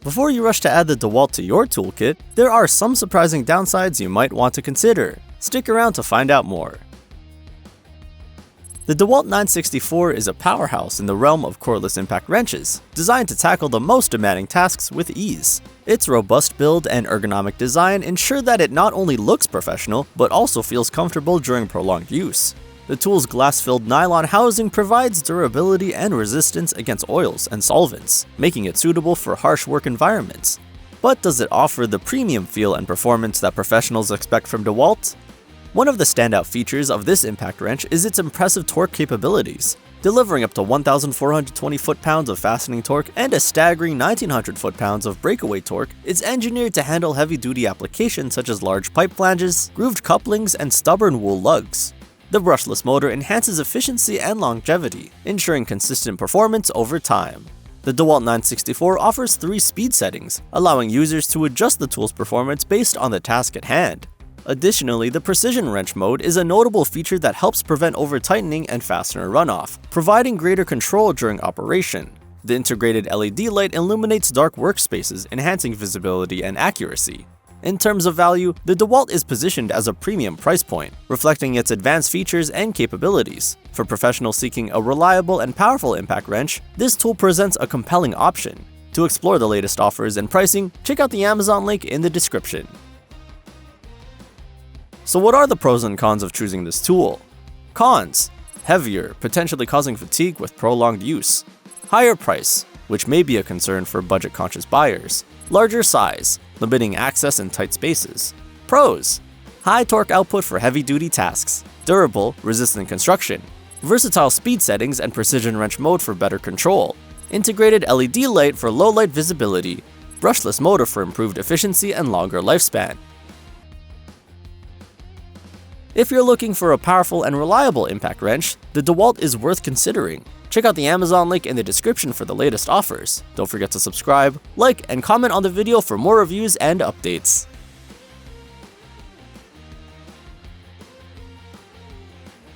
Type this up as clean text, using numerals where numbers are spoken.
Before you rush to add the DEWALT to your toolkit, there are some surprising downsides you might want to consider. Stick around to find out more. The DEWALT 964 is a powerhouse in the realm of cordless impact wrenches, designed to tackle the most demanding tasks with ease. Its robust build and ergonomic design ensure that it not only looks professional, but also feels comfortable during prolonged use. The tool's glass-filled nylon housing provides durability and resistance against oils and solvents, making it suitable for harsh work environments. But does it offer the premium feel and performance that professionals expect from DEWALT? One of the standout features of this impact wrench is its impressive torque capabilities. Delivering up to 1,420 foot-pounds of fastening torque and a staggering 1,900 foot-pounds of breakaway torque, it's engineered to handle heavy-duty applications such as large pipe flanges, grooved couplings, and stubborn wool lugs. The brushless motor enhances efficiency and longevity, ensuring consistent performance over time. The DEWALT 964 offers 3 speed settings, allowing users to adjust the tool's performance based on the task at hand. Additionally, the precision wrench mode is a notable feature that helps prevent over-tightening and fastener runoff, providing greater control during operation. The integrated LED light illuminates dark workspaces, enhancing visibility and accuracy. In terms of value, the DEWALT is positioned as a premium price point, reflecting its advanced features and capabilities. For professionals seeking a reliable and powerful impact wrench, this tool presents a compelling option. To explore the latest offers and pricing, check out the Amazon link in the description. So what are the pros and cons of choosing this tool? Cons: heavier, potentially causing fatigue with prolonged use. Higher price, which may be a concern for budget-conscious buyers. Larger size, limiting access in tight spaces. Pros: high torque output for heavy-duty tasks. Durable, resistant construction. Versatile speed settings and precision wrench mode for better control. Integrated LED light for low light visibility. Brushless motor for improved efficiency and longer lifespan. If you're looking for a powerful and reliable impact wrench, the DEWALT is worth considering. Check out the Amazon link in the description for the latest offers. Don't forget to subscribe, like, and comment on the video for more reviews and updates.